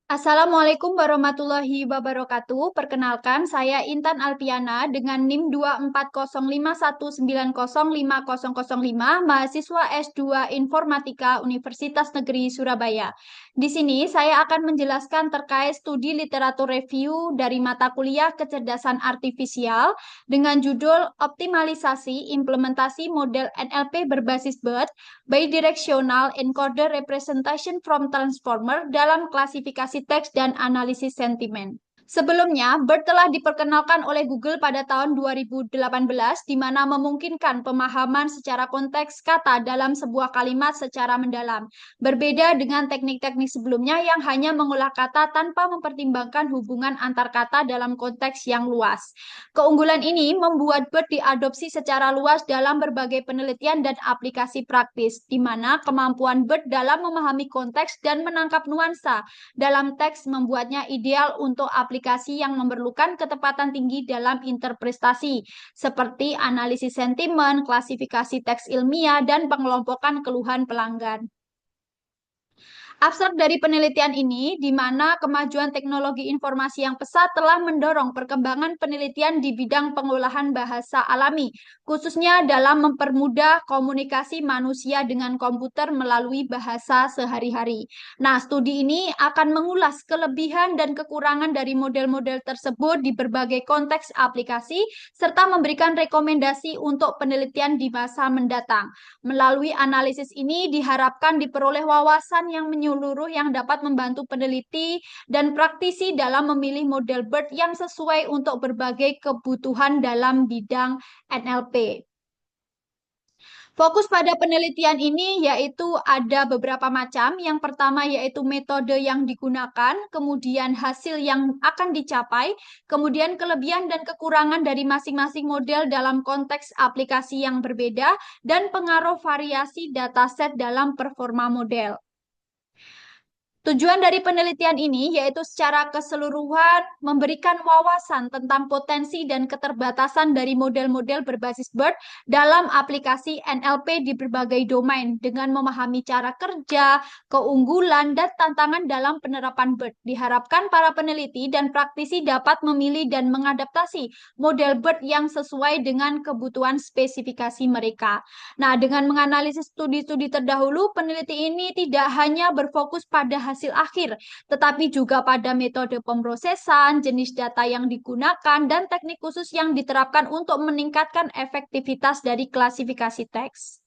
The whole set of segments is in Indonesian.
Assalamualaikum warahmatullahi wabarakatuh. Perkenalkan, saya Intan Alpiana dengan NIM 24051905005, mahasiswa S2 Informatika Universitas Negeri Surabaya. Di sini saya akan menjelaskan terkait studi literatur review dari mata kuliah Kecerdasan Artifisial dengan judul Optimalisasi Implementasi Model NLP berbasis BERT Bidirectional Encoder Representation from Transformer dalam klasifikasi teks dan analisis sentimen. Sebelumnya, BERT telah diperkenalkan oleh Google pada tahun 2018, di mana memungkinkan pemahaman secara konteks kata dalam sebuah kalimat secara mendalam. Berbeda dengan teknik-teknik sebelumnya yang hanya mengolah kata tanpa mempertimbangkan hubungan antar kata dalam konteks yang luas. Keunggulan ini membuat BERT diadopsi secara luas dalam berbagai penelitian dan aplikasi praktis, di mana kemampuan BERT dalam memahami konteks dan menangkap nuansa dalam teks membuatnya ideal untuk aplikasi yang memerlukan ketepatan tinggi dalam interpretasi, seperti analisis sentimen, klasifikasi teks ilmiah, dan pengelompokan keluhan pelanggan. Abstrak dari penelitian ini, di mana kemajuan teknologi informasi yang pesat telah mendorong perkembangan penelitian di bidang pengolahan bahasa alami, khususnya dalam mempermudah komunikasi manusia dengan komputer melalui bahasa sehari-hari. Nah, studi ini akan mengulas kelebihan dan kekurangan dari model-model tersebut di berbagai konteks aplikasi, serta memberikan rekomendasi untuk penelitian di masa mendatang. Melalui analisis ini diharapkan diperoleh wawasan yang menyeluruh yang dapat membantu peneliti dan praktisi dalam memilih model BERT yang sesuai untuk berbagai kebutuhan dalam bidang NLP. Fokus pada penelitian ini yaitu ada beberapa macam. Yang pertama yaitu metode yang digunakan, kemudian hasil yang akan dicapai, kemudian kelebihan dan kekurangan dari masing-masing model dalam konteks aplikasi yang berbeda, dan pengaruh variasi dataset dalam performa model. Tujuan dari penelitian ini yaitu secara keseluruhan memberikan wawasan tentang potensi dan keterbatasan dari model-model berbasis BERT dalam aplikasi NLP di berbagai domain dengan memahami cara kerja, keunggulan, dan tantangan dalam penerapan BERT. Diharapkan para peneliti dan praktisi dapat memilih dan mengadaptasi model BERT yang sesuai dengan kebutuhan spesifikasi mereka. Nah, dengan menganalisis studi-studi terdahulu, peneliti ini tidak hanya berfokus pada hasil akhir, tetapi juga pada metode pemrosesan, jenis data yang digunakan, dan teknik khusus yang diterapkan untuk meningkatkan efektivitas dari klasifikasi teks.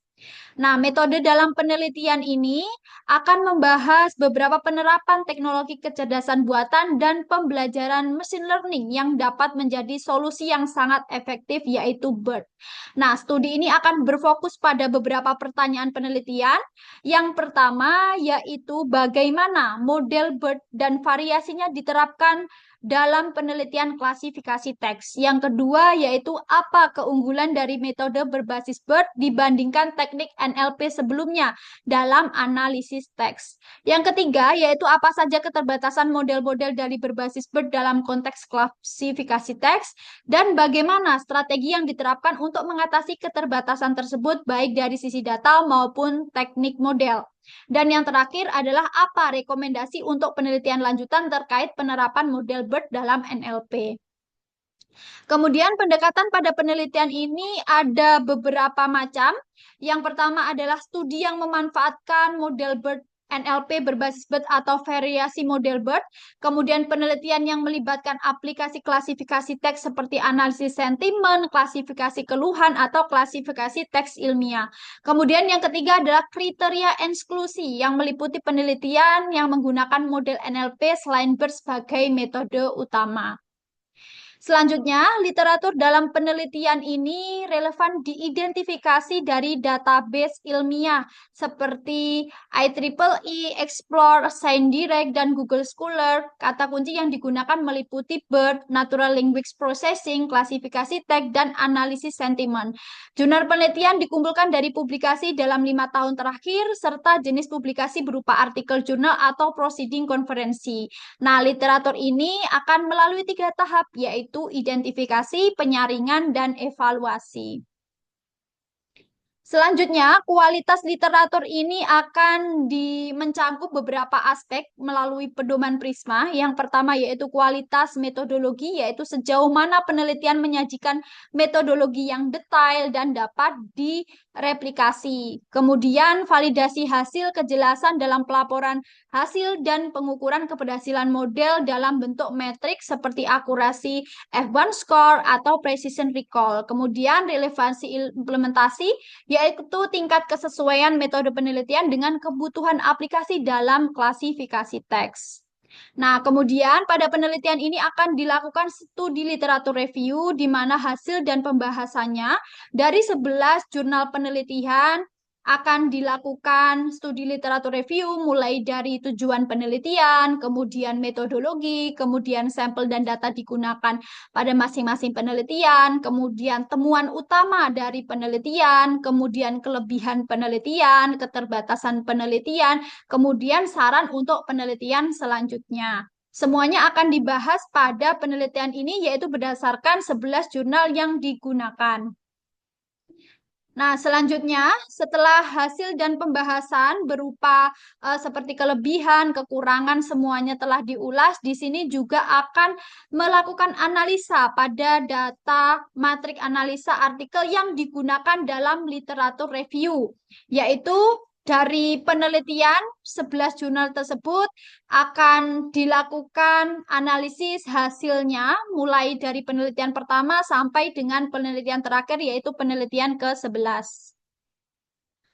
Nah, metode dalam penelitian ini akan membahas beberapa penerapan teknologi kecerdasan buatan dan pembelajaran machine learning yang dapat menjadi solusi yang sangat efektif, yaitu BERT. Nah, studi ini akan berfokus pada beberapa pertanyaan penelitian. Yang pertama yaitu bagaimana model BERT dan variasinya diterapkan dalam penelitian klasifikasi teks. Yang kedua yaitu apa keunggulan dari metode berbasis BERT dibandingkan teknik NLP sebelumnya dalam analisis teks. Yang ketiga yaitu apa saja keterbatasan model-model dari berbasis BERT dalam konteks klasifikasi teks, dan bagaimana strategi yang diterapkan untuk mengatasi keterbatasan tersebut baik dari sisi data maupun teknik model. Dan yang terakhir adalah apa rekomendasi untuk penelitian lanjutan terkait penerapan model BERT dalam NLP. Kemudian pendekatan pada penelitian ini ada beberapa macam. Yang pertama adalah studi yang memanfaatkan model BERT NLP berbasis BERT atau variasi model BERT. Kemudian penelitian yang melibatkan aplikasi klasifikasi teks seperti analisis sentimen, klasifikasi keluhan, atau klasifikasi teks ilmiah. Kemudian yang ketiga adalah kriteria eksklusi yang meliputi penelitian yang menggunakan model NLP selain BERT sebagai metode utama. Selanjutnya, literatur dalam penelitian ini relevan diidentifikasi dari database ilmiah seperti IEEE, Explore, ScienceDirect, dan Google Scholar. Kata kunci yang digunakan meliputi BERT, Natural Language Processing, klasifikasi teks, dan analisis sentimen. Jurnal penelitian dikumpulkan dari publikasi dalam 5 tahun terakhir, serta jenis publikasi berupa artikel jurnal atau proceeding konferensi. Nah, literatur ini akan melalui 3 tahap, yaitu identifikasi, penyaringan, dan evaluasi. Selanjutnya, kualitas literatur ini akan mencangkup beberapa aspek melalui pedoman Prisma. Yang pertama yaitu kualitas metodologi, yaitu sejauh mana penelitian menyajikan metodologi yang detail dan dapat direplikasi. Kemudian, validasi hasil, kejelasan dalam pelaporan hasil dan pengukuran keberhasilan model dalam bentuk metrik seperti akurasi F1 score atau precision recall. Kemudian, relevansi implementasi yaitu tingkat kesesuaian metode penelitian dengan kebutuhan aplikasi dalam klasifikasi teks. Nah, kemudian pada penelitian ini akan dilakukan studi literatur review di mana hasil dan pembahasannya dari 11 jurnal penelitian akan dilakukan studi literatur review mulai dari tujuan penelitian, kemudian metodologi, kemudian sampel dan data digunakan pada masing-masing penelitian, kemudian temuan utama dari penelitian, kemudian kelebihan penelitian, keterbatasan penelitian, kemudian saran untuk penelitian selanjutnya. Semuanya akan dibahas pada penelitian ini yaitu berdasarkan 11 jurnal yang digunakan. Nah, selanjutnya setelah hasil dan pembahasan berupa seperti kelebihan, kekurangan semuanya telah diulas, di sini juga akan melakukan analisa pada data matrik analisa artikel yang digunakan dalam literatur review, yaitu dari penelitian 11 jurnal tersebut akan dilakukan analisis hasilnya mulai dari penelitian pertama sampai dengan penelitian terakhir yaitu penelitian ke-11.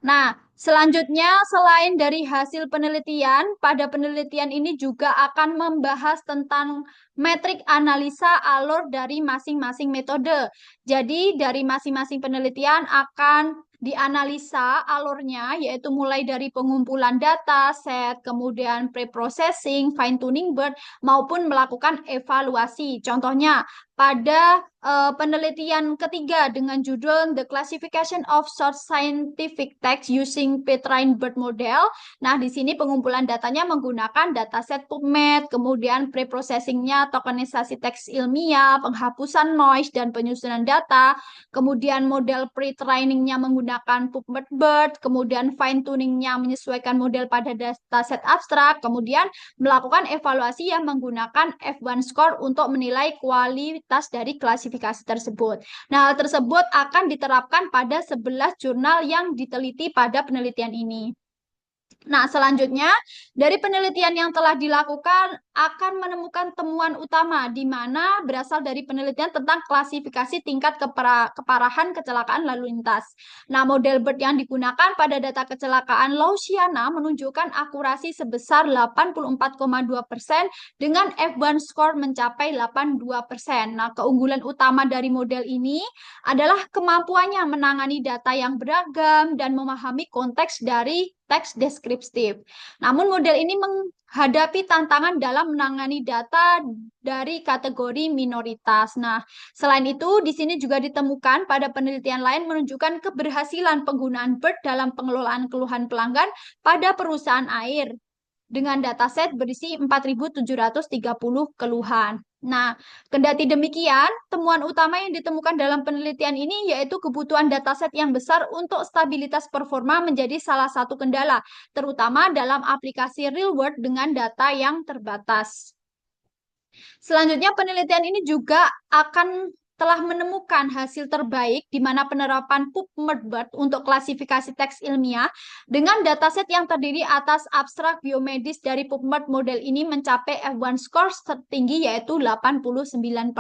Nah, selanjutnya selain dari hasil penelitian, pada penelitian ini juga akan membahas tentang metrik analisa alur dari masing-masing metode. Jadi, dari masing-masing penelitian akan dianalisa alurnya, yaitu mulai dari pengumpulan data, set, kemudian pre-processing, fine-tuning BERT, maupun melakukan evaluasi. Contohnya, pada penelitian ketiga dengan judul The Classification of Short Scientific Text Using Petrine BERT Model. Nah, di sini pengumpulan datanya menggunakan dataset PubMed, kemudian preprocessingnya tokenisasi teks ilmiah, penghapusan noise, dan penyusunan data. Kemudian model pre-trainingnya menggunakan PubMed BERT, kemudian fine-tuningnya menyesuaikan model pada dataset abstrak, kemudian melakukan evaluasi yang menggunakan F1 score untuk menilai kualitas dari klasifikasi tersebut. Nah, hal tersebut akan diterapkan pada 11 jurnal yang diteliti pada penelitian ini. Nah, selanjutnya dari penelitian yang telah dilakukan akan menemukan temuan utama di mana berasal dari penelitian tentang klasifikasi tingkat keparahan kecelakaan lalu lintas. Nah, model BERT yang digunakan pada data kecelakaan Louisiana menunjukkan akurasi sebesar 84,2% dengan F1 score mencapai 82%. Nah, keunggulan utama dari model ini adalah kemampuannya menangani data yang beragam dan memahami konteks dari teks deskriptif. Namun model ini menghadapi tantangan dalam menangani data dari kategori minoritas. Nah, selain itu di sini juga ditemukan pada penelitian lain menunjukkan keberhasilan penggunaan BERT dalam pengelolaan keluhan pelanggan pada perusahaan air dengan dataset berisi 4.730 keluhan. Nah, kendati demikian, temuan utama yang ditemukan dalam penelitian ini yaitu kebutuhan dataset yang besar untuk stabilitas performa menjadi salah satu kendala, terutama dalam aplikasi real world dengan data yang terbatas. Selanjutnya, penelitian ini juga akan telah menemukan hasil terbaik di mana penerapan PubMed untuk klasifikasi teks ilmiah dengan dataset yang terdiri atas abstrak biomedis dari PubMed model ini mencapai F1 score tertinggi yaitu 89%.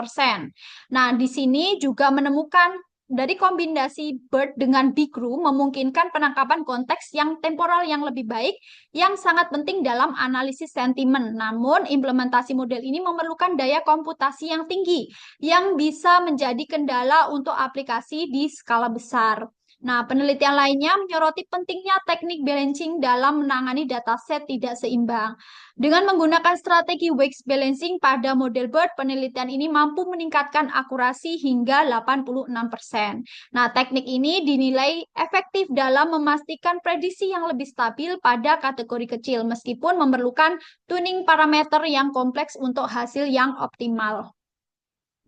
Nah, di sini juga menemukan dari kombinasi BERT dengan BICRU memungkinkan penangkapan konteks yang temporal yang lebih baik yang sangat penting dalam analisis sentimen. Namun, implementasi model ini memerlukan daya komputasi yang tinggi yang bisa menjadi kendala untuk aplikasi di skala besar. Nah, penelitian lainnya menyoroti pentingnya teknik balancing dalam menangani dataset tidak seimbang. Dengan menggunakan strategi Weight balancing pada model BERT, penelitian ini mampu meningkatkan akurasi hingga 86%. Nah, teknik ini dinilai efektif dalam memastikan prediksi yang lebih stabil pada kategori kecil, meskipun memerlukan tuning parameter yang kompleks untuk hasil yang optimal.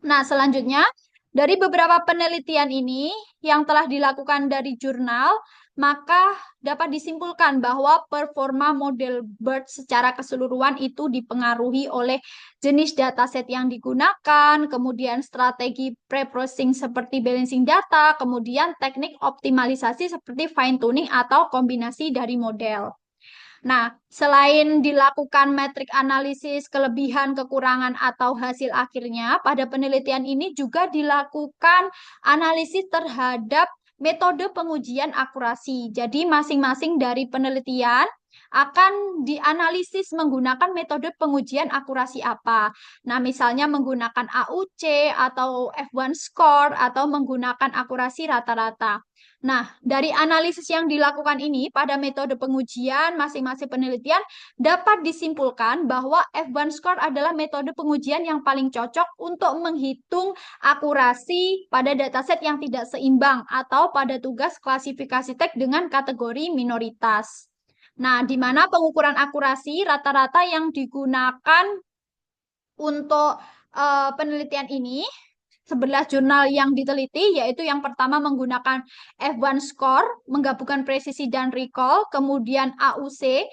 Nah, selanjutnya, Dari beberapa penelitian ini yang telah dilakukan dari jurnal, maka dapat disimpulkan bahwa performa model BERT secara keseluruhan itu dipengaruhi oleh jenis dataset yang digunakan, kemudian strategi pre-processing seperti balancing data, kemudian teknik optimalisasi seperti fine tuning atau kombinasi dari model. Nah, selain dilakukan metrik analisis kelebihan, kekurangan, atau hasil akhirnya, pada penelitian ini juga dilakukan analisis terhadap metode pengujian akurasi. Jadi, masing-masing dari penelitian akan dianalisis menggunakan metode pengujian akurasi apa. Nah, misalnya menggunakan AUC atau F1 score atau menggunakan akurasi rata-rata. Nah, dari analisis yang dilakukan ini pada metode pengujian masing-masing penelitian dapat disimpulkan bahwa F1 score adalah metode pengujian yang paling cocok untuk menghitung akurasi pada dataset yang tidak seimbang atau pada tugas klasifikasi teks dengan kategori minoritas. Nah, di mana pengukuran akurasi rata-rata yang digunakan untuk penelitian ini 11 jurnal yang diteliti, yaitu yang pertama menggunakan F1 score, menggabungkan presisi dan recall, kemudian AUC,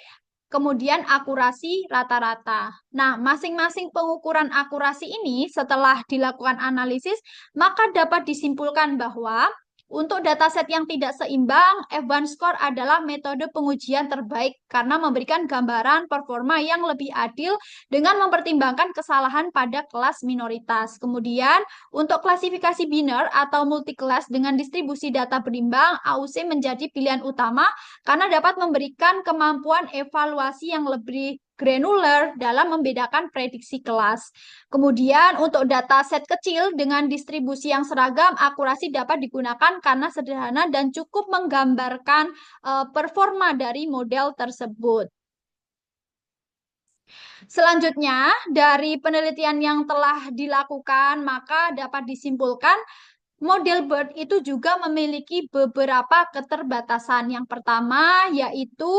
kemudian akurasi rata-rata. Nah, masing-masing pengukuran akurasi ini setelah dilakukan analisis, maka dapat disimpulkan bahwa untuk dataset yang tidak seimbang, F1 score adalah metode pengujian terbaik karena memberikan gambaran performa yang lebih adil dengan mempertimbangkan kesalahan pada kelas minoritas. Kemudian, untuk klasifikasi biner atau multi-kelas dengan distribusi data berimbang, AUC menjadi pilihan utama karena dapat memberikan kemampuan evaluasi yang lebih granular dalam membedakan prediksi kelas. Kemudian untuk data set kecil dengan distribusi yang seragam, akurasi dapat digunakan karena sederhana dan cukup menggambarkan performa dari model tersebut. Selanjutnya, dari penelitian yang telah dilakukan, maka dapat disimpulkan model BERT itu juga memiliki beberapa keterbatasan. Yang pertama yaitu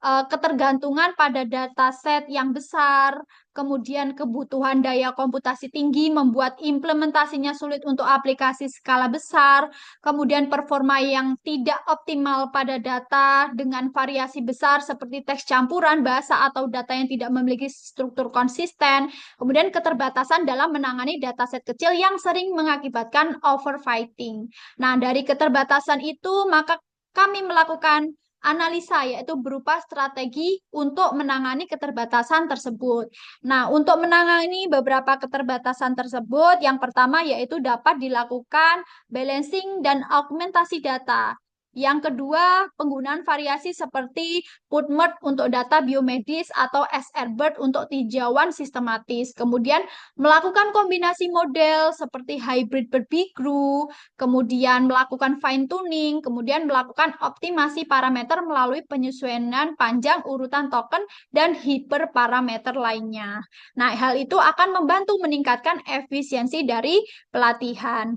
ketergantungan pada dataset yang besar, kemudian kebutuhan daya komputasi tinggi membuat implementasinya sulit untuk aplikasi skala besar, kemudian performa yang tidak optimal pada data dengan variasi besar seperti teks campuran, bahasa atau data yang tidak memiliki struktur konsisten, kemudian keterbatasan dalam menangani dataset kecil yang sering mengakibatkan overfitting. Nah, dari keterbatasan itu maka kami melakukan analisa yaitu berupa strategi untuk menangani keterbatasan tersebut. Nah, untuk menangani beberapa keterbatasan tersebut, yang pertama yaitu dapat dilakukan balancing dan augmentasi data. Yang kedua, penggunaan variasi seperti PubMed untuk data biomedis atau SRBERT untuk tinjauan sistematis. Kemudian melakukan kombinasi model seperti hybrid berbigru, kemudian melakukan fine tuning, kemudian melakukan optimasi parameter melalui penyesuaian panjang urutan token dan hiperparameter lainnya. Nah, hal itu akan membantu meningkatkan efisiensi dari pelatihan.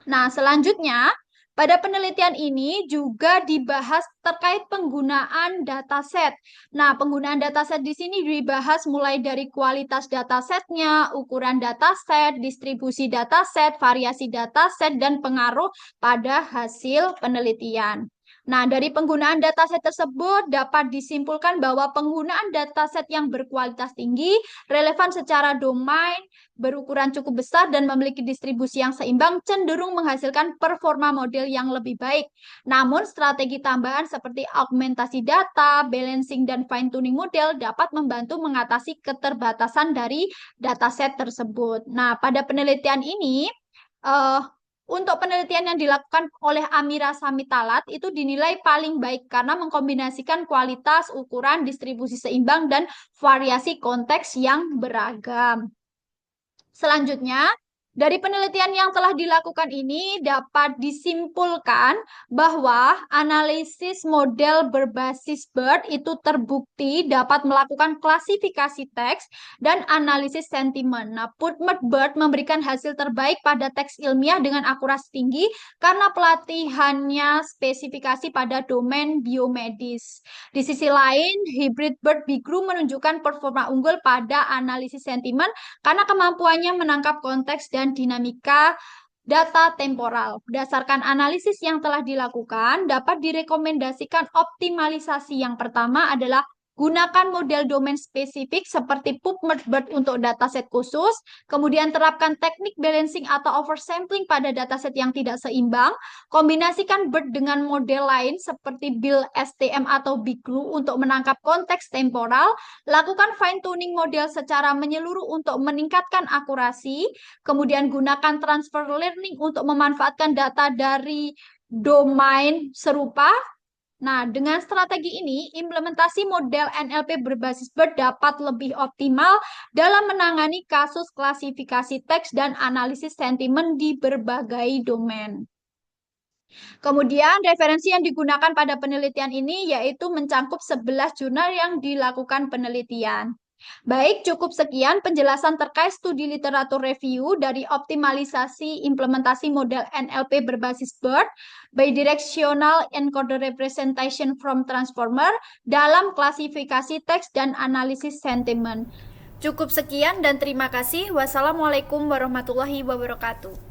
Nah, selanjutnya pada penelitian ini juga dibahas terkait penggunaan dataset. Nah, penggunaan dataset di sini dibahas mulai dari kualitas datasetnya, ukuran dataset, distribusi dataset, variasi dataset, dan pengaruh pada hasil penelitian. Nah, dari penggunaan dataset tersebut dapat disimpulkan bahwa penggunaan dataset yang berkualitas tinggi, relevan secara domain, berukuran cukup besar, dan memiliki distribusi yang seimbang cenderung menghasilkan performa model yang lebih baik. Namun, strategi tambahan seperti augmentasi data, balancing, dan fine-tuning model dapat membantu mengatasi keterbatasan dari dataset tersebut. Nah, pada penelitian ini, eh, untuk penelitian yang dilakukan oleh Amira Samitalat itu dinilai paling baik karena mengkombinasikan kualitas, ukuran, distribusi seimbang, dan variasi konteks yang beragam. Selanjutnya, dari penelitian yang telah dilakukan ini dapat disimpulkan bahwa analisis model berbasis BERT itu terbukti dapat melakukan klasifikasi teks dan analisis sentimen. Nah, PubMed BERT memberikan hasil terbaik pada teks ilmiah dengan akurasi tinggi karena pelatihannya spesifikasi pada domain biomedis. Di sisi lain, hybrid BERT Bigru menunjukkan performa unggul pada analisis sentimen karena kemampuannya menangkap konteks dan dinamika data temporal. Berdasarkan analisis yang telah dilakukan, dapat direkomendasikan optimalisasi yang pertama adalah gunakan model domain spesifik seperti PubMed untuk dataset khusus, kemudian terapkan teknik balancing atau oversampling pada dataset yang tidak seimbang, kombinasikan BERT dengan model lain seperti BIL-STM atau BIGLU untuk menangkap konteks temporal, lakukan fine-tuning model secara menyeluruh untuk meningkatkan akurasi, kemudian gunakan transfer learning untuk memanfaatkan data dari domain serupa. Nah, dengan strategi ini, implementasi model NLP berbasis BERT dapat lebih optimal dalam menangani kasus klasifikasi teks dan analisis sentimen di berbagai domain. Kemudian, referensi yang digunakan pada penelitian ini yaitu mencangkup 11 jurnal yang dilakukan penelitian. Baik, cukup sekian penjelasan terkait studi literatur review dari optimalisasi implementasi model NLP berbasis BERT, Bidirectional Encoder Representation from Transformer, dalam klasifikasi teks dan analisis sentimen. Cukup sekian dan terima kasih. Wassalamualaikum warahmatullahi wabarakatuh.